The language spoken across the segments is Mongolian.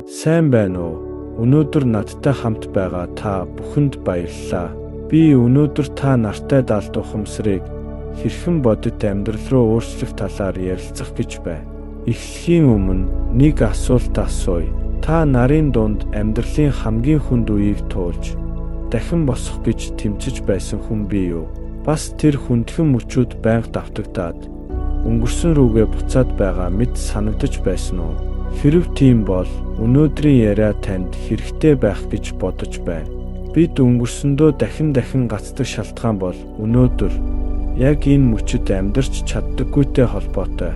Сайн байна уу? Өнөөдөр надтай хамт байгаа та бүхэнд баярлалаа. Би өнөөдөр та нартай далд ухамсарыг хэрхэн бодит амьдрал руу өөрчлөх талаар ярилцах гэж байна. Эхлэхийн өмнө нэг асуулт асууя. Та нарын дунд амьдралын хамгийн хүнд үеийг туулж дахин босох гэж тэмцэж байсан хүн бий юу? Бас тэр хүндхэн мөчүүд байнга давтагдаад өнгөрсөн рүүгээ буцаад байгаа мэт санагдаж байсан уу? Хэрэв тийм бол өнөөдрийн яриа танд хэрэгтэй байх гэж бодож байна. Бид өнгөрсөндөө дахин гацдаг шалтгаан бол өнөөдөр яг энэ мөчөд амьдарч чаддаггүйтэй холбоотой.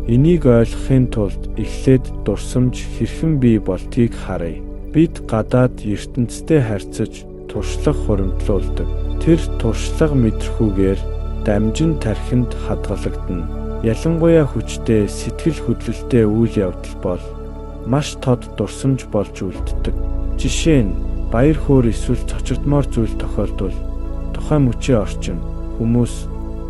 Энийг ойлгохын тулд эхлээд дурсамж хэрхэн бий болдгийг харъя. Бид гадаад ертөнцтэй харьцаж туршлага хуримтлуулдаг. Тэр туршлага мэдрэхүүгээр дамжин тархинд хадгалагдана. Ялангуяа хүчтэй сэтгэл хөдлөлттэй үйл явдал бол маш тод дурсамж болж үлддэг. Жишээ нь баяр хөөр эсвэл цочирдмоор зүйл тохиолдвол тухайн мөчийн орчин хүмүүс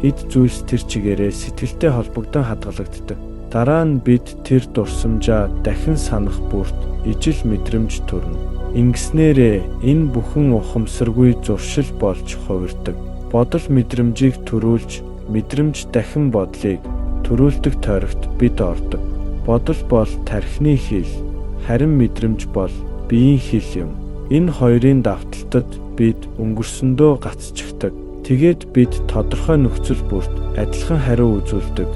эд зүйлс тэр чигээрээ сэтгэлтэй холбогдсон хадгалагддаг. Дараа нь бид тэр дурсамжаа дахин санах бүрт ижил мэдрэмж төрнө. Ингэснээрээ энэ бүхэн ухамсаргүй зуршил болж хувирдаг. Бодол мэдрэмжийг төрүүлж мэдрэмж дахин бодлыг төрүүлдэг тойрогт бид ордог. Бодол бол тархины хил, харин мэдрэмж бол биеийн хил юм. Энэ хоёрын давталтад бид өнгөрсөндөө гацчихдаг. Тэгээд бид тодорхой нөхцөл бүрт адилхан хариу үзүүлдэг.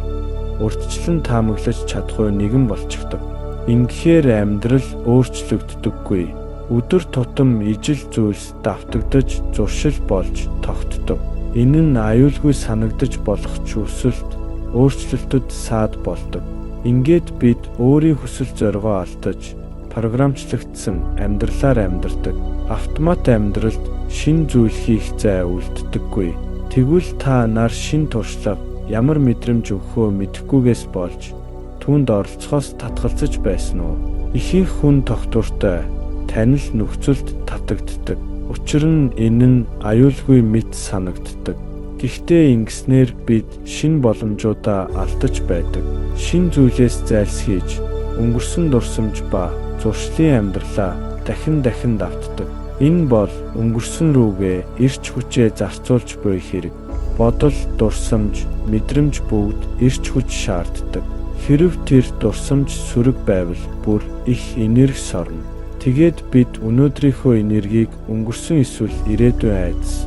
Урьдчилан таамаглаж чадахгүй нэгэн болчихдог. Ингэхээр амьдрал өөрчлөгддөггүй. Өдөр тутам ижил зүйлс давтагдаж зуршил болж тогтдог. Энэ нь аюулгүй санагдаж болох ч өсөлт өөрчлөлтөд саад болдог. Ингээд бид өөрийн хүсэл зоригоо алдаж програмчлагдсан амьдралаар амьдардаг. Автомат амьдралд шин зүйл хийх зай үлддэггүй. Тэгвэл та нар шин туршлага ямар мэдрэмж өгөхөө мэдэхгүйгээс болж түүнд оролцохоос татгалзаж байсан уу? Ихэнх хүн тогтвортой танил нөхцөлд татагддаг. Учир нь энэ нь аюулгүй мэт санагддаг. Гэхдээ ингэснээр бид шин боломжуудаа алдаж байдаг. Шин зүйлээс зайлсхийж өнгөрсөн дурсамж ба зуршлын амьдралаа дахин давтдаг. Энэ бол өнгөрсөн рүүгээ эрч хүчээ зарцуулж буй хэрэг. Бодол, дурсамж, мэдрэмж бүгд эрч хүч шаарддаг. Хэрэв тэр дурсамж сөрөг байвал бүр их энерги сорно. Тэгээд бид өнөөдрийнхөө энергийг өнгөрсөн эсвэл ирээдүйн айдас,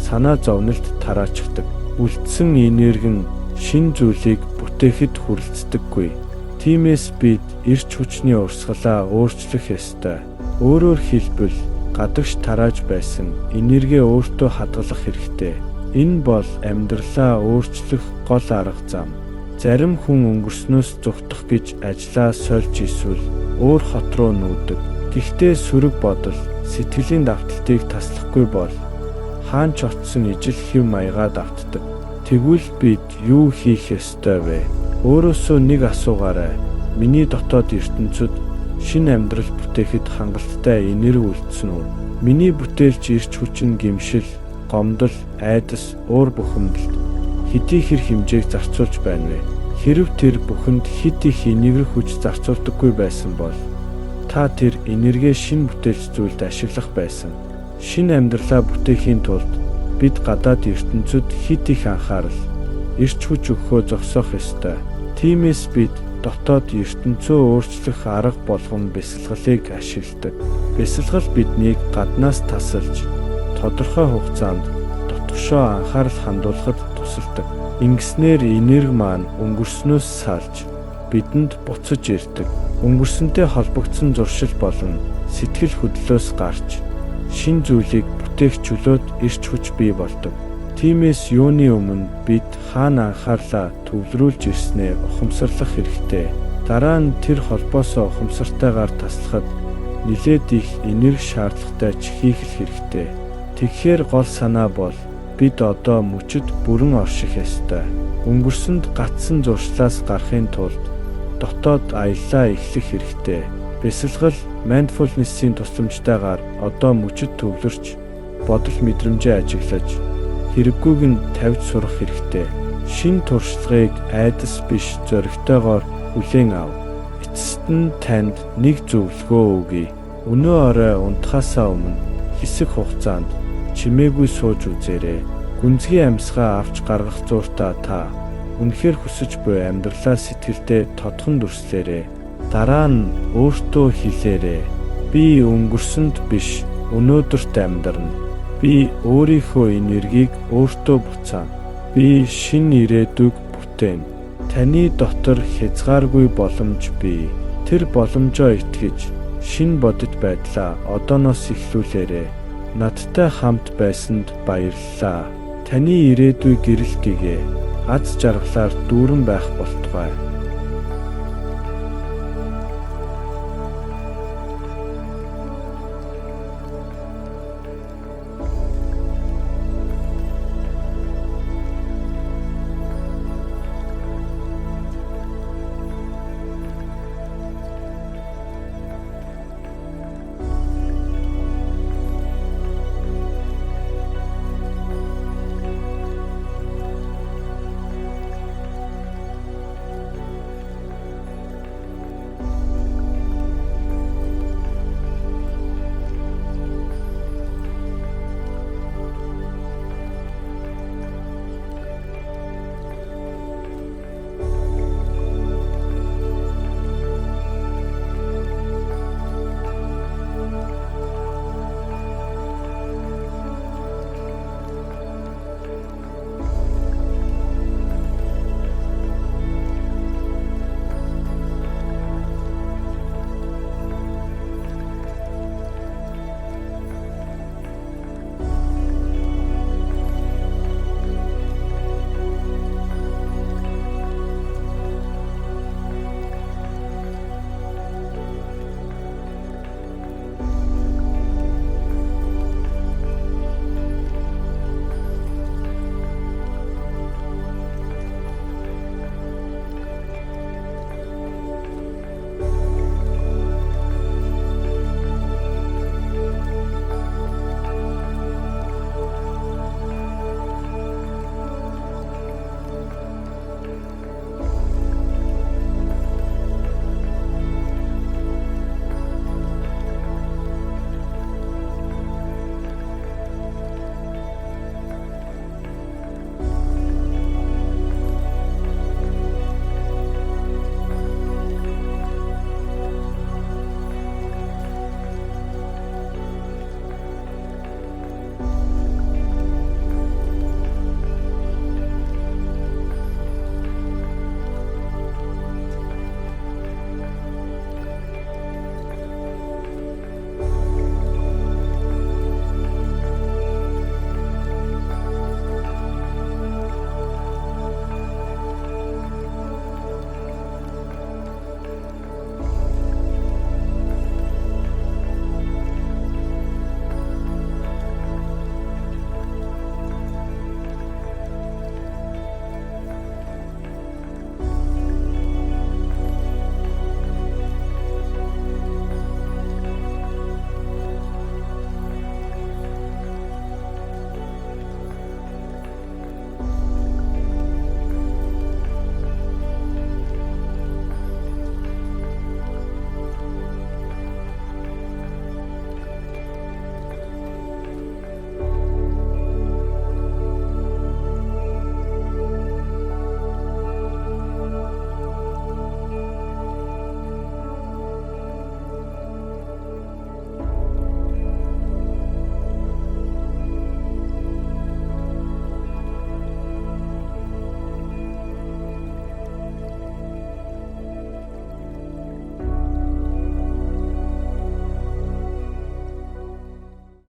санаа зовнилд тараачдаг. Үлдсэн энерги нь шин зүйлийг бүтээхэд хүрэлцдэггүй. Тиймээс бид эрч хүчний урсгалаа өөрчлөх ёстой. Өөрөөр хэлбэл гадагш тарааж байсан энерги өөртөө хадгалах хэрэгтэй. Энэ бол амьдралаа өөрчлөх гол арга зам. Зарим хүн өнгөрснөөс зүгтах гэж ажлаа сольж эсвэл өөр хот руу нүүдэг. Гэхдээ сөрөг бодол сэтгэлийн давталтыг таслахгүй бол хаан ч очсон ижил хэв маягаа давтдаг. Тэгвэл бид юу хийх ёстой вэ? Өөрөөсөө нэг асуугаарай. Миний дотоод ертөнцид шинэ амьдрал бүтээхэд хангалттай энерги үлдсэн үү? Миний бүтээлч эрч хүчин гэмшил, гомдол, айдас, уур бухимдалд хэдий хэр хэмжээг зарцуулж байна вэ? Хэрэв тэр бүхэнд хэд их энерги хүч зарцуулдаггүй байсан бол та тэр энерги шинэ бүтээлч зүйлд ашиглах байсан. Шинэ амьдралаа бүтээхийн тулд бид гадаад ертөнцид хэд их анхаарал, эрч хүч өгөхөө зогсоох ёстой. Тиймээс бид дотоод ертөнцөө өөрчлөх арга болгон бясалгалыг ашигладаг. Бясалгал биднийг гаднаас тасалж, тодорхой хугацаанд дотгошоо анхаарал хандуулахад тусалдаг. Ингэснээр энерги маань өнгөрснөөс салж бидэнд буцаж ирдэг. Өнгөрсөнтэй холбогдсон зуршил болон сэтгэл хөдлөлөөс гарч шин зүйлийг бүтээх чөлөөт эрч хүч бий болдог. Тиймээс юуны өмнө бид хаана анхаарлаа төвлөрүүлж ирснээ ухамсарлах хэрэгтэй. Дараа нь тэр холбоосоо ухамсартайгаар таслахад нилээд их энерги шаардлагатай чихийх хэрэгтэй. Тэгэхээр гол санаа бол бид одоо мөчөд бүрэн орших ёстой. Өнгөрсөнд гацсан зуршлаас гарахын тулд дотоод аяллаа эхлэх хэрэгтэй. Бясалгал mindfulness-ийн тусламжтайгаар одоо мөчөд төвлөрч бодол мэдрэмжээ ажиглаж хэрэггүйг нь тавьж сурах хэрэгтэй. Шин туршлагыг айдас биш зоригтойгоор хүлээн ав. Эцэст нь танд нэг зөвлөгөө өгье. Өнөө орой унтахаасаа өмнө хэсэг хугацаанд чимээгүй сууж үзээрэй. Гүнзгий амьсгаа авч гаргах зууртаа та үнэхээр хүсэж буй амьдралаа сэтгэлдээ тодхон дүрслээрэй. Дараа нь өөртөө хэлээрэй. Би өнгөрсөнд биш, өнөөдөрт амьдрна. Би өөрийнхөө энергийг өөртөө буцаана. Би шинэ ирээдүг бүтээн. Таны дотор хязгааргүй боломж бий. Тэр боломжоо итгэж, шинэ бодит байдлаа одооноос эхлүүлээрэй. Надтай хамт байсанд баярлалаа. Таны ирээдүй гэрэл гэгээ аз жаргалаар дүүрэн байх болтугай.